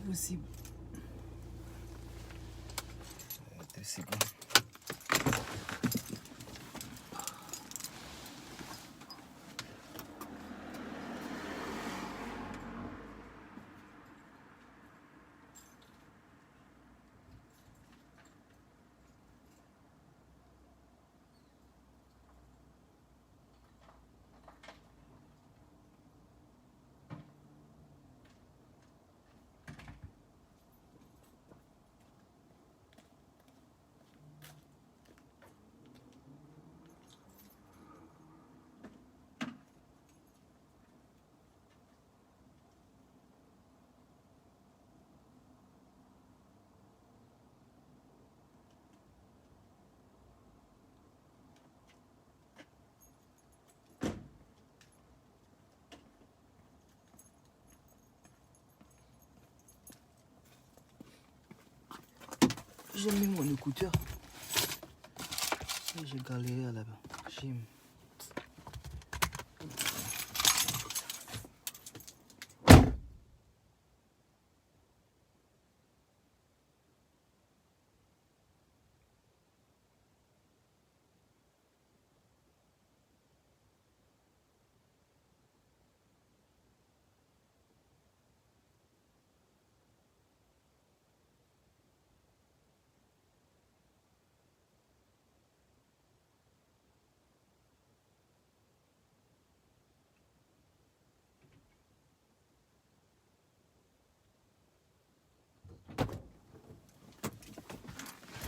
possible. 2 secondes. J'ai mis mon écouteur. J'ai galéré là-bas. J'ai...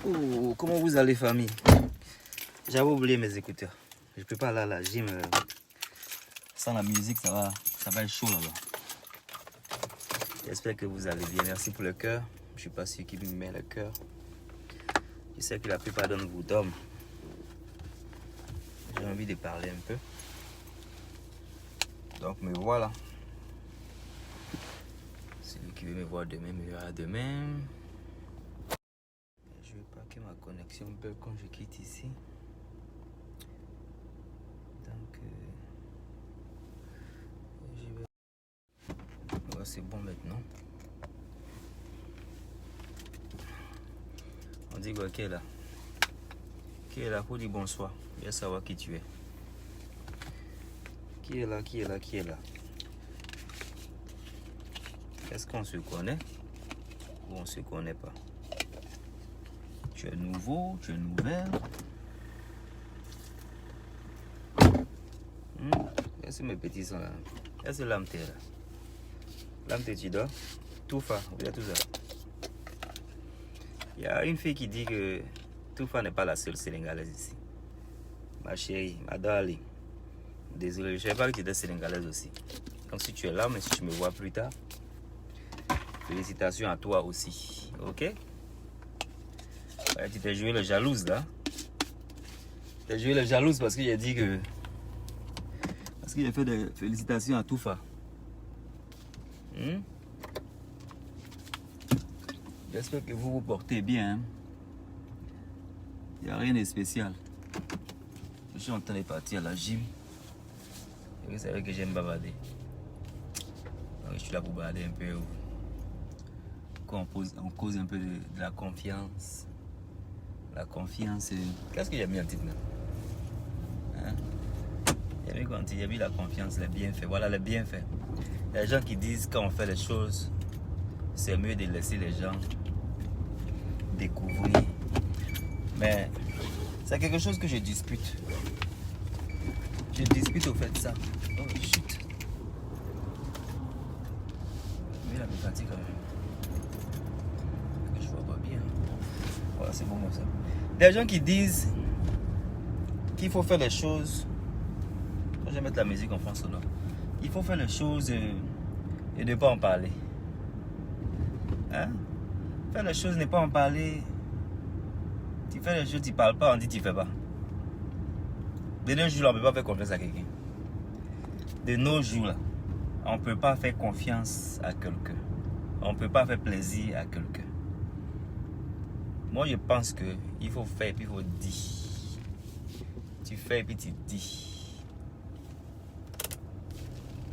Oh, comment vous allez, famille? J'avais oublié mes écouteurs. Je peux pas aller à la gym. Sans la musique, ça va être chaud là-bas. J'espère que vous allez bien. Merci pour le cœur. Je suis pas sûr qui me met le cœur. Je sais que la plupart d'entre vous dorment. J'ai envie de parler un peu. Donc me voilà. Celui qui veut me voir demain me verra demain. Je veux pas que ma connexion bug quand je quitte ici. Donc je vais... Ouais, c'est bon maintenant. On dit quoi, qui est là? Qui est là pour dire bonsoir? Je veux savoir qui tu es. Qui est là? Qui est là? Qui est là? Est-ce qu'on se connaît ou on se connaît pas? Tu es nouveau, tu es nouvelle. Est-ce que mes petits sont là? Est-ce que l'âme t'es là? L'âme t'es, tu dors? Toufa, vous êtes tous là. Il y a une fille qui dit que Toufa n'est pas la seule sénégalaise ici. Ma chérie, ma darling. Désolé, je ne savais pas que tu étais sénégalaise aussi. Donc si tu es là, mais si tu me vois plus tard, félicitations à toi aussi. Ok? Ouais, tu t'es joué le jalouse là. Tu t'es joué le jalouse parce que j'ai dit que... Parce qu'il a fait des félicitations à Toufa. J'espère que vous vous portez bien. Il n'y a rien de spécial. Je suis en train de partir à la gym. Et vous savez que j'aime bavarder. Donc je suis là pour bavarder un peu. On cause un peu de la confiance. La confiance. Qu'est-ce que j'ai mis en titre là? Hein? Il y a mis la confiance, les bienfaits. Voilà les bienfaits. Il y a des gens qui disent quand on fait les choses, c'est mieux de laisser les gens découvrir. Mais c'est quelque chose que je dispute. Je dispute au fait de ça. Oh chut. Mais là, me fatigue quand même. Je vois pas bien. Voilà, c'est bon comme ça. Des gens qui disent qu'il faut faire les choses. Je vais mettre la musique en fond sonore. Il faut faire les choses et ne pas en parler. Hein? Faire les choses, ne pas en parler. Tu fais les choses, tu ne parles pas, on dit que tu ne fais pas. De nos jours, on ne peut pas faire confiance à quelqu'un. De nos jours, là, on ne peut pas faire confiance à quelqu'un. On ne peut pas faire plaisir à quelqu'un. Moi, je pense qu'il faut faire et puis il faut dire. Tu fais et puis tu dis.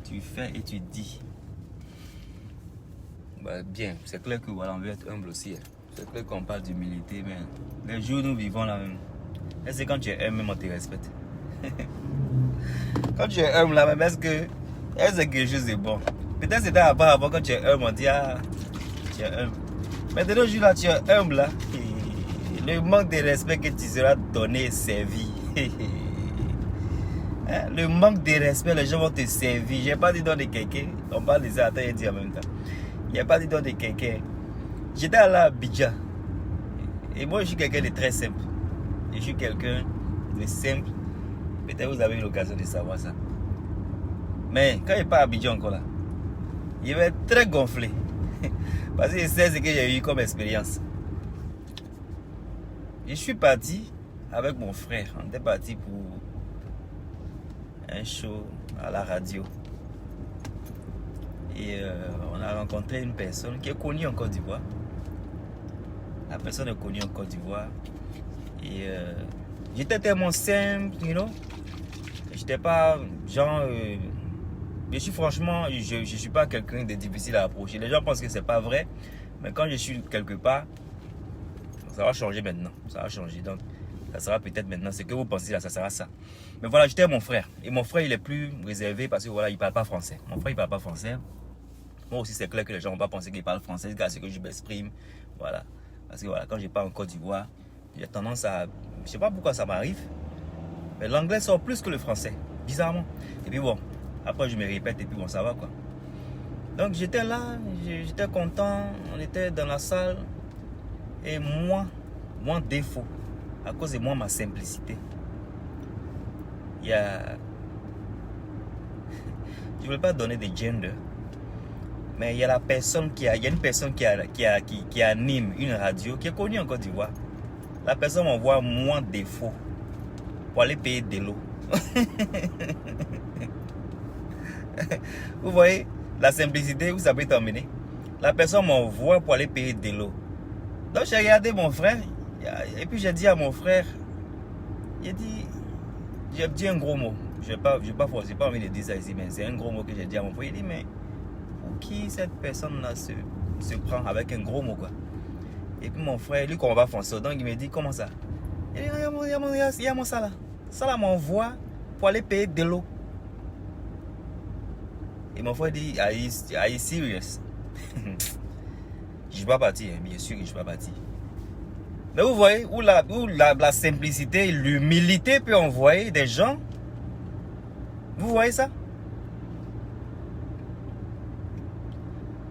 Tu fais et tu dis. bah, bien. C'est clair que voilà, on veut être humble aussi. Hein. C'est clair qu'on parle d'humilité, mais les jours où nous vivons là même. Et c'est quand tu es humble, même on te respecte. Quand tu es humble là même, est-ce que quelque chose de bon? Peut-être c'était avant quand tu es humble, on dit ah, tu es humble. Mais de nos jours là, tu es humble là. Le manque de respect que tu seras donné et servi. Le manque de respect, les gens vont te servir. J'ai pas dit dans des quelqu'un. On parle de ça, attends, il dit en même temps. Il n'y a pas dit dans des quelqu'un. J'étais allé à Abidjan. Et moi, je suis quelqu'un de très simple. Je suis quelqu'un de simple. Peut-être vous avez eu l'occasion de savoir ça. Mais quand il n'est pas à Abidjan encore là, il va être très gonflé. Parce que c'est ce que j'ai eu comme expérience. Je suis parti avec mon frère. On était parti pour un show à la radio. Et on a rencontré une personne qui est connue en Côte d'Ivoire. La personne est connue en Côte d'Ivoire. Et j'étais tellement simple, you know. J'étais pas genre... je suis franchement, je suis pas quelqu'un de difficile à approcher. Les gens pensent que c'est pas vrai. Mais quand je suis quelque part, ça va changer maintenant. Ça va changer. Donc, ça sera peut-être maintenant. Ce que vous pensez là, ça sera ça. Mais voilà, j'étais mon frère. Et mon frère, il est plus réservé parce que voilà, il parle pas français. Mon frère, il parle pas français. Moi aussi, c'est clair que les gens vont pas penser qu'il parle français. C'est que je m'exprime. Voilà. Parce que voilà, quand je pars en Côte d'Ivoire, j'ai tendance à... Je sais pas pourquoi ça m'arrive. Mais l'anglais sort plus que le français. Bizarrement. Et puis bon, après je me répète et puis bon, ça va quoi. Donc j'étais là, j'étais content. On était dans la salle. Et moi, mon défaut, à cause de moi, ma simplicité, il y a... Je ne voulais pas donner de gender, mais il y a la personne il y a une personne qui anime une radio, qui est connue en Côte d'Ivoire. La personne m'envoie moins de défaut pour aller payer de l'eau. Vous voyez la simplicité où ça peut t'emmener. La personne m'envoie pour aller payer de l'eau. Donc j'ai regardé mon frère et puis j'ai dit à mon frère, j'ai dit un gros mot. Je n'ai pas envie de dire ça ici, mais c'est un gros mot que j'ai dit à mon frère. Il dit, mais pour qui cette personne-là se prend avec un gros mot quoi? Et puis mon frère, lui, qu'on va français, donc il me dit, comment ça? Il dit, il y a mon ça là. Ça là m'envoie pour aller payer de l'eau. Et mon frère dit, are you serious? Je ne suis pas parti, hein, bien sûr que je ne suis pas parti. Mais vous voyez où la simplicité, l'humilité peut envoyer des gens. Vous voyez ça?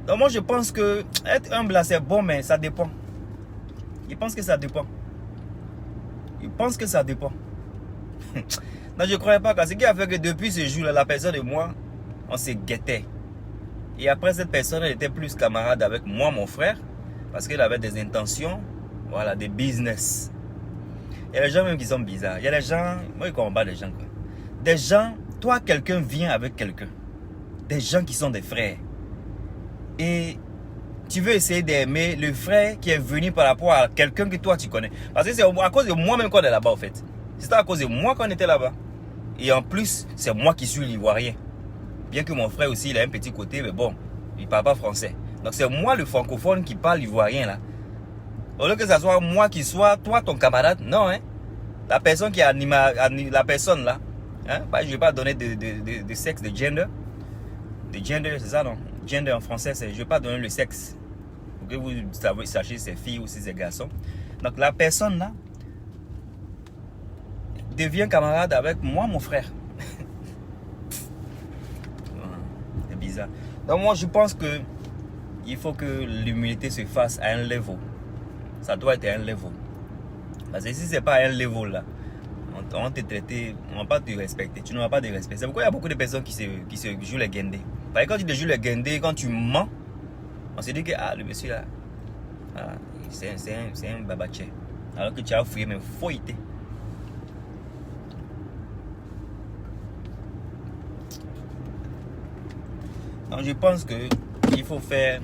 Donc moi je pense que être humble là c'est bon, mais ça dépend. Je pense que ça dépend. Non, je ne croyais pas. Ce qui a fait que depuis ce jour-là, la personne et moi, on se guettait. Et après, cette personne, elle était plus camarade avec moi, mon frère, parce qu'elle avait des intentions, voilà, des business. Il y a des gens même qui sont bizarres. Il y a des gens, moi je comprends pas les gens quoi. Des gens, toi quelqu'un vient avec quelqu'un. Des gens qui sont des frères. Et tu veux essayer d'aimer le frère qui est venu par rapport à quelqu'un que toi tu connais. Parce que c'est à cause de moi-même qu'on est là-bas en fait. C'est à cause de moi qu'on était là-bas. Et en plus, c'est moi qui suis l'ivoirien. Bien que mon frère aussi, il a un petit côté, mais bon, il ne parle pas français. Donc c'est moi le francophone qui parle l'ivoirien là. Au lieu que ce soit moi qui sois, toi ton camarade, non hein. La personne qui anime la personne là, hein? Bah, je ne vais pas donner de sexe, de gender. De gender, c'est ça non? Gender en français, je ne vais pas donner le sexe. Pour que vous sachiez si c'est fille ou si c'est garçon. Donc la personne là devient camarade avec moi, mon frère. C'est bizarre. Donc moi je pense que il faut que l'humilité se fasse à un level. Ça doit être à un level. Parce que si ce n'est pas à un level là, on va te traiter, on ne va pas te respecter. Tu n'auras pas de respect. C'est pourquoi il y a beaucoup de personnes qui se jouent les guindés. Parce que quand tu te joues les guindés, quand tu mens, on se dit que ah, le monsieur là, ah, c'est un babaché. Alors que tu as fouillé, mais fouillé. Donc je pense qu'il faut faire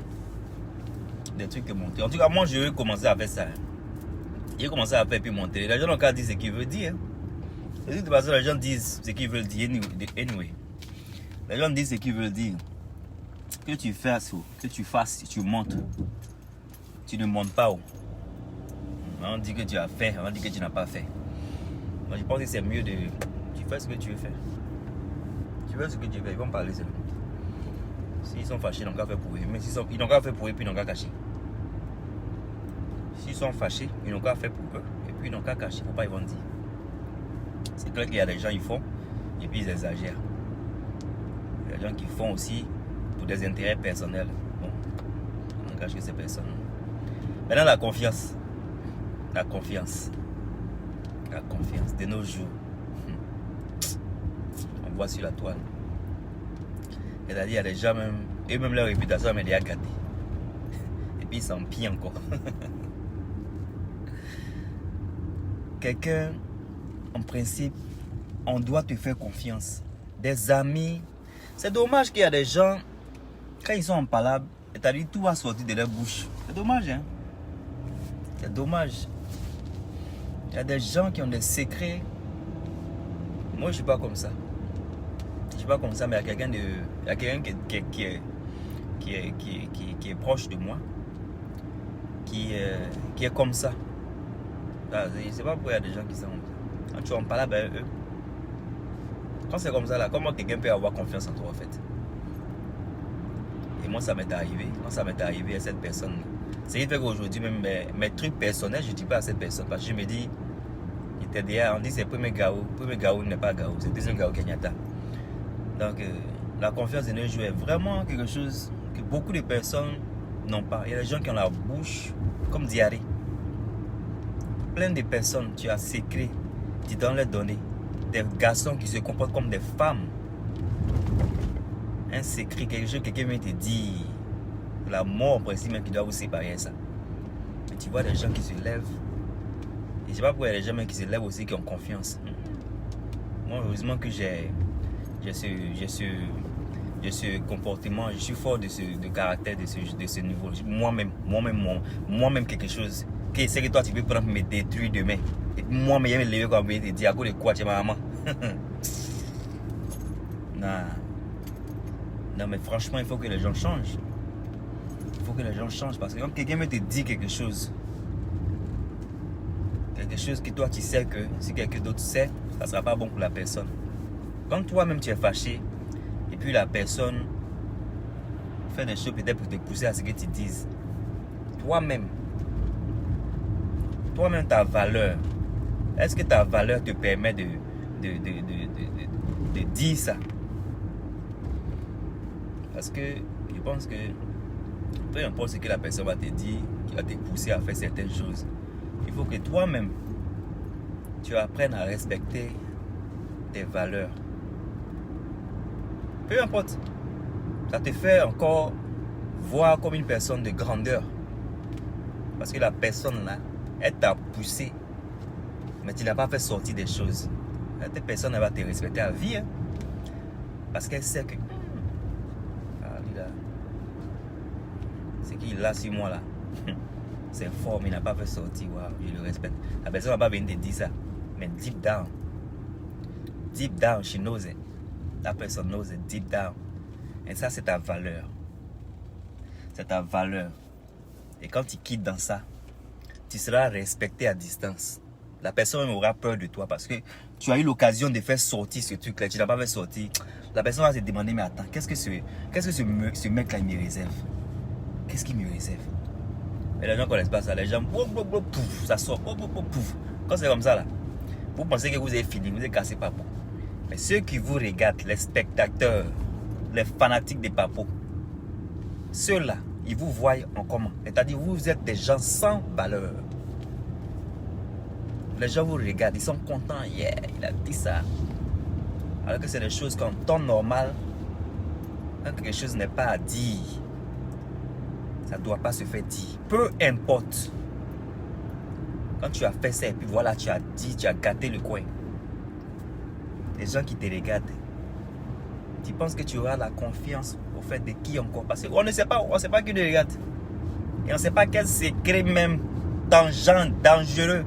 des trucs et monter. En tout cas, moi je vais commencer à faire ça. J'ai commencé à faire puis monter. Les gens n'ont qu'à dire ce qu'ils veulent dire. De toute façon, les gens disent ce qu'ils veulent dire anyway. Les gens disent ce qu'ils veulent dire. que tu fasses, tu montes. Tu ne montes pas. On dit que tu as fait, on dit que tu n'as pas fait. Moi, je pense que c'est mieux de... Tu fais ce que tu veux faire. Tu fais ce que tu veux faire, ils vont parler seulement. S'ils sont fâchés, ils n'ont qu'à faire pour eux. Mais ils n'ont qu'à faire pour eux, puis ils n'ont qu'à cacher. S'ils sont fâchés, ils n'ont qu'à faire pour eux, et puis ils n'ont qu'à cacher. Faut pas, ils vont dire. C'est clair qu'il y a des gens, ils font, et puis ils exagèrent. Il y a des gens qui font aussi pour des intérêts personnels. Bon, on cache que c'est personne. Maintenant, la confiance. La confiance. La confiance de nos jours. On voit sur la toile. C'est-à-dire, il y a des gens même, eux-mêmes leur réputation est déjà gâtée. Et puis ils s'en pillent encore. Quelqu'un, en principe, on doit te faire confiance. Des amis. C'est dommage qu'il y a des gens, quand ils sont en palabre, c'est-à-dire tout va sortir de leur bouche. C'est dommage, hein. C'est dommage. Il y a des gens qui ont des secrets. Moi, je ne suis pas comme ça. Je ne suis pas comme ça, mais il y a quelqu'un qui est proche de moi, qui est comme ça. Je ne sais pas pourquoi il y a des gens qui sont comme ça. Quand tu en parles avec eux, quand c'est comme ça, là, comment quelqu'un peut avoir confiance en toi, en fait? Et moi, ça m'est arrivé. Quand ça m'est arrivé à cette personne, c'est qui fait qu'aujourd'hui, même mes trucs personnels, je ne dis pas à cette personne. Parce que je me dis, il était derrière, on dit c'est le premier Gao. Le premier Gao n'est pas Gao, c'est le deuxième Gao Kenyatta. Donc, la confiance de nos jours est vraiment quelque chose que beaucoup de personnes n'ont pas. Il y a des gens qui ont la bouche comme diarrhée. Plein de personnes, tu as secret, tu dois leur donner. Des garçons qui se comportent comme des femmes. Un secret, quelque chose que quelqu'un vient te dire. La mort, en principe, même qui doit vous séparer ça. Mais tu vois des gens qui se lèvent. Et je ne sais pas pourquoi il y a des gens qui se lèvent aussi qui ont confiance. Moi, heureusement que j'ai ce comportement, je suis fort de caractère, de ce niveau. Moi-même quelque chose. Que c'est que toi, tu peux prendre me détruire demain. Et moi-même, je vais me lever comme je te dis, à cause de quoi tu es ma maman. Non, mais franchement, il faut que les gens changent. Il faut que les gens changent parce que quand quelqu'un me te dit quelque chose que toi tu sais que si quelqu'un d'autre sait, ça ne sera pas bon pour la personne. Quand toi-même tu es fâché et puis la personne fait des choses peut-être pour te pousser à ce que tu dises, toi-même ta valeur, est-ce que ta valeur te permet de dire ça? Parce que je pense que peu importe ce que la personne va te dire, qui va te pousser à faire certaines choses, il faut que toi-même, tu apprennes à respecter tes valeurs. Peu importe, ça te fait encore voir comme une personne de grandeur. Parce que la personne là, elle t'a poussé, mais tu n'as pas fait sortir des choses. Cette personne, elle va te respecter à vie. Hein? Parce qu'elle sait que... c'est qu'il a sur moi là. C'est fort, mais il n'a pas fait sortir. Wow, je le respecte. La personne n'a pas venir te dire ça. Mais deep down, she knows it. La personne knows it deep down. Et ça, c'est ta valeur. C'est ta valeur. Et quand tu quittes dans ça, tu seras respecté à distance. La personne aura peur de toi parce que tu as eu l'occasion de faire sortir ce truc-là. Tu n'as pas fait sortir. La personne va se demander, mais attends, qu'est-ce que ce mec-là me réserve? Qu'est-ce qu'il me réserve? Mais les gens ne connaissent pas ça. Les gens, pouf, ça sort. Pouf. Quand c'est comme ça, là, vous pensez que vous avez fini, vous avez cassé Papo. Mais ceux qui vous regardent, les spectateurs, les fanatiques des Papo, ceux-là, ils vous voient en comment? C'est-à-dire, vous êtes des gens sans valeur. Les gens vous regardent, ils sont contents. Yeah, il a dit ça. Alors que c'est des choses qu'en temps normal, quand quelque chose n'est pas à dire, ça ne doit pas se faire dire. Peu importe. Quand tu as fait ça et puis voilà, tu as dit, tu as gâté le coin. Les gens qui te regardent, tu penses que tu auras la confiance au fait de qui encore? Parce qu'on ne sait pas, qui te regarde. Et on ne sait pas quel secret même dangereux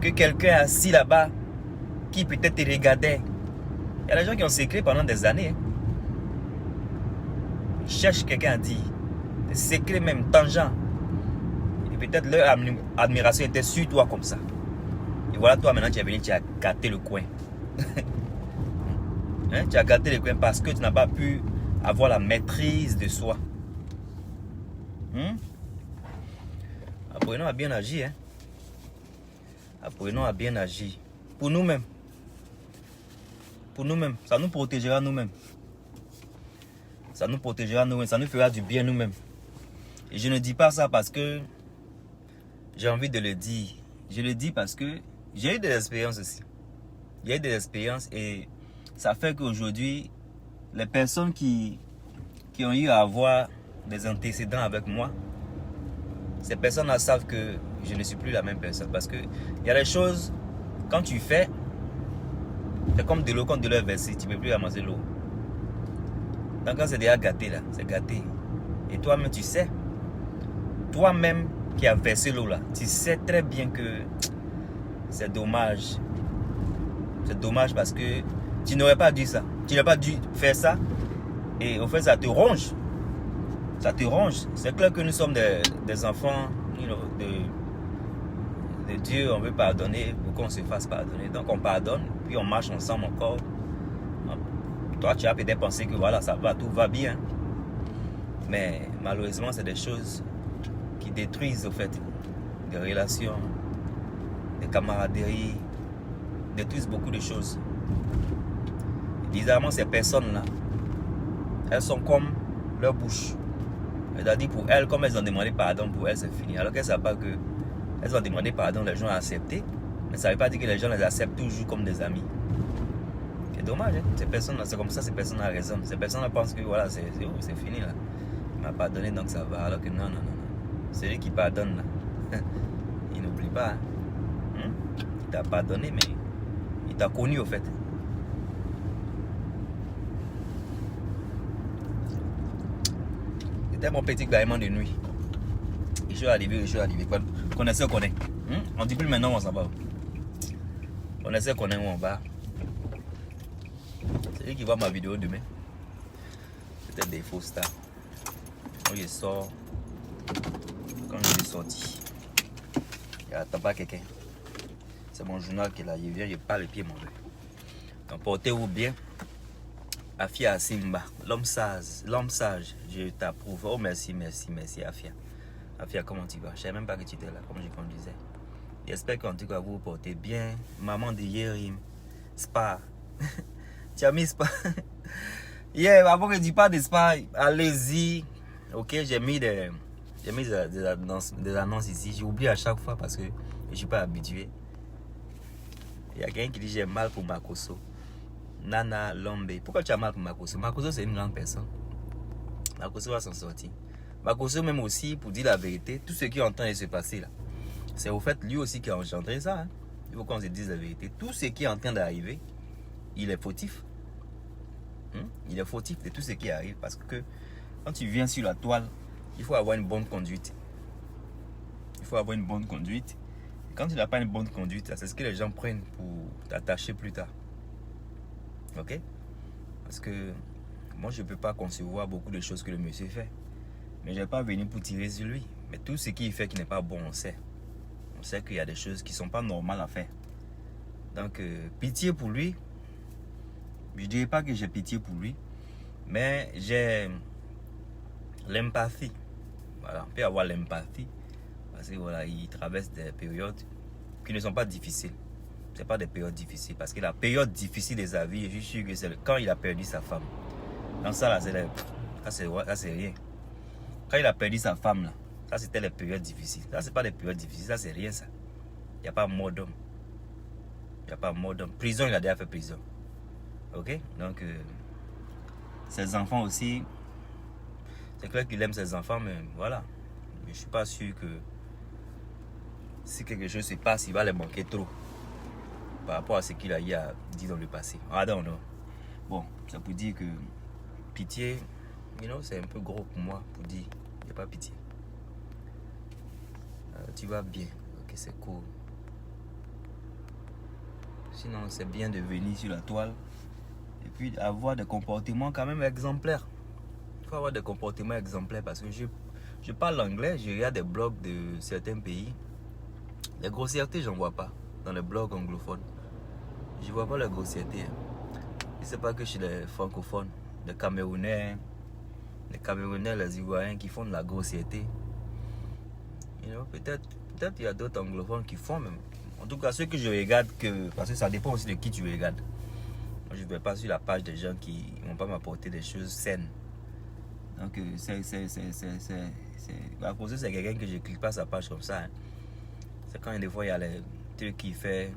que quelqu'un assis là-bas qui peut-être te regardait. Il y a des gens qui ont secret pendant des années. cherchent quelqu'un à dire. Des secrets même, tangents. Et peut-être leur admiration était sur toi comme ça. Et voilà, toi maintenant tu es venu, tu as gâté le coin. Hein? Tu as gâté le coin parce que tu n'as pas pu avoir la maîtrise de soi. Apprenons à bien agir. Hein? Apprenons à bien agir. Pour nous-mêmes. Pour nous-mêmes. Ça nous protégera nous-mêmes. Ça nous protégera nous-mêmes. Ça nous fera du bien nous-mêmes. Et je ne dis pas ça parce que j'ai envie de le dire. Je le dis parce que j'ai eu des expériences aussi. J'ai eu des expériences et ça fait qu'aujourd'hui, les personnes qui ont eu à avoir des antécédents avec moi, ces personnes-là savent que je ne suis plus la même personne. Parce qu'il y a des choses, quand tu fais, c'est comme de l'eau, quand de l'eau est versée, tu ne peux plus ramasser l'eau. Donc quand c'est déjà gâté là, c'est gâté. Et toi-même tu sais, toi-même qui as versé l'eau là, tu sais très bien que c'est dommage. C'est dommage parce que tu n'aurais pas dû ça. Tu n'aurais pas dû faire ça. Et au fait, ça te ronge. Ça te ronge. C'est clair que nous sommes des enfants de Dieu. On veut pardonner pour qu'on se fasse pardonner. Donc on pardonne, puis on marche ensemble encore. Toi, tu as peut-être pensé que voilà, ça va, tout va bien. Mais malheureusement, c'est des choses qui détruisent au fait des relations, des camaraderies, détruisent beaucoup de choses. Bizarrement, ces personnes-là, elles sont comme leur bouche. C'est-à-dire pour elles, comme elles ont demandé pardon, pour elles c'est fini. Alors qu'elles ne savent pas que elles ont demandé pardon, les gens ont accepté. Mais ça ne veut pas dire que les gens les acceptent toujours comme des amis. C'est dommage, hein? Ces personnes-là, c'est comme ça, ces personnes-là raisonnent. Ces personnes-là pensent que voilà, c'est fini là. Il m'a pardonné donc ça va. Alors que non. C'est lui qui pardonne là. Il n'oublie pas. Hein? Il t'a pardonné, mais il t'a connu au fait. C'était mon petit gaillement de nuit. Je suis arrivé. Connaissez, connaît. On dit plus maintenant où on s'en va. Connaissez, connaît où on va. C'est lui qui voit ma vidéo demain. Peut-être des faux stars. Quand je sors, quand je suis sorti, il n'y a pas quelqu'un. C'est mon journal qui est là. Il vient, je parle les pieds mauvais. Donc portez-vous bien. Afia Simba, l'homme sage, je t'approuve. Oh merci Afia. Afia, comment tu vas? Je ne savais même pas que tu étais là, comme je disais. J'espère qu'en tout cas vous vous portez bien. Maman de Yérim, Spa. Tu as mis Spa. Avant que je ne dise pas de Spa, allez-y. Ok, j'ai mis des annonces ici. J'oublie à chaque fois parce que je ne suis pas habitué. Il y a quelqu'un qui dit j'ai mal pour Makoso. Nana Lombe. Pourquoi tu as mal pour Makoso? Makoso, c'est une grande personne. Makoso va s'en sortir. Makoso, même aussi, pour dire la vérité, tout ce qui est en train de se passer là, c'est au fait lui aussi qui a engendré ça. Hein? Il faut qu'on se dise la vérité. Tout ce qui est en train d'arriver, il est fautif. Il est fautif de tout ce qui arrive. Parce que quand tu viens sur la toile, il faut avoir une bonne conduite. Il faut avoir une bonne conduite. Et quand tu n'as pas une bonne conduite, c'est ce que les gens prennent pour t'attacher plus tard. Ok? Parce que moi je ne peux pas concevoir beaucoup de choses que le monsieur fait. Mais je ne vais pas venir pour tirer sur lui. Mais tout ce qu'il fait qui n'est pas bon, on sait. On sait qu'il y a des choses qui ne sont pas normales à faire. Donc pitié pour lui. Je ne dirais pas que j'ai pitié pour lui. Mais j'ai l'empathie. Voilà, on peut avoir l'empathie. Parce que voilà, il traverse des périodes qui ne sont pas difficiles. Ce n'est pas des périodes difficiles. Parce que la période difficile de sa vie, je suis sûr que c'est quand il a perdu sa femme. Dans ça, là, c'est rien. Quand il a perdu sa femme, là, ça, c'était les périodes difficiles. Ça, c'est pas des périodes difficiles. Ça, c'est rien, ça. Il n'y a pas mort d'homme. Il n'y a pas mort d'homme. Prison, il a déjà fait prison. Ok? Donc, ses enfants aussi, c'est clair qu'il aime ses enfants, mais voilà. Je ne suis pas sûr que si quelque chose se passe, il va les manquer trop. Par rapport à ce qu'il a dit dans le passé. I don't know. Bon, ça pour dire que pitié, c'est un peu gros pour moi pour dire, il n'y a pas pitié. Tu vas bien, ok, c'est cool. Sinon, c'est bien de venir sur la toile et puis avoir des comportements quand même exemplaires. faut avoir des comportements exemplaires parce que je parle anglais, je regarde des blogs de certains pays. Les grossièretés, j'en vois pas dans les blogs anglophones. Je vois pas les grossièretés. Je sais pas que chez les francophones, les Camerounais, les Ivoiriens qui font de la grossièreté. You know, peut-être il y a d'autres anglophones qui font même. En tout cas, ceux que je regarde, parce que ça dépend aussi de qui tu regardes. Moi, je ne vais pas sur la page des gens qui ne vont pas m'apporter des choses saines. Donc, à cause de c'est quelqu'un que je ne clique pas sa page comme ça. Hein. C'est quand des fois, il y a les trucs qu'il fait.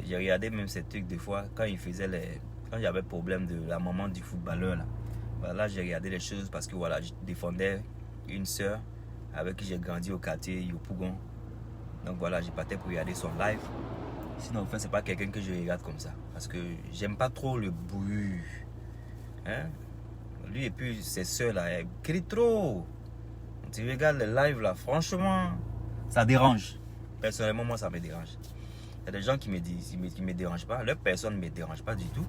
J'ai regardé même ces trucs des fois, quand il faisait quand j'avais problème de la maman du footballeur. Là, j'ai regardé les choses parce que voilà, je défendais une soeur avec qui j'ai grandi au quartier Yopougon. Donc voilà, j'ai parti pour regarder son live. Sinon, en fait, c'est pas quelqu'un que je regarde comme ça. Parce que j'aime pas trop le bruit. Hein? Lui et puis ses soeurs là, elles crient trop. Tu regardes le live là, franchement, ça dérange. Personnellement, moi, ça me dérange. Il y a des gens qui me disent, qui me dérangent pas. Leur personne ne me dérange pas du tout.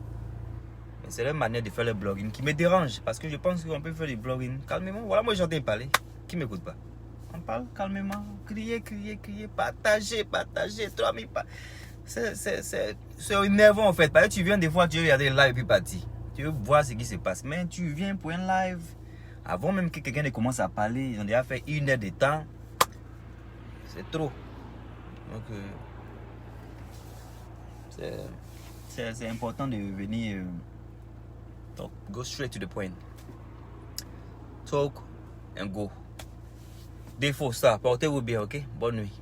Mais c'est leur manière de faire le blogging qui me dérange. Parce que je pense qu'on peut faire du blogging calmement. Voilà, moi j'entends parler. Qui m'écoute pas? On parle calmement. Crier, partager. 3000 pas. C'est énervant en fait. Parce que tu viens des fois, tu veux regarder le live et puis partir. Tu veux voir ce qui se passe. Mais tu viens pour un live. Avant même que quelqu'un ne commence à parler, ils ont déjà fait 1 heure de temps. C'est trop. Donc, c'est important de venir talk, go straight to the point. Talk and go. Défaut ça, portez-vous bien, ok? Bonne nuit.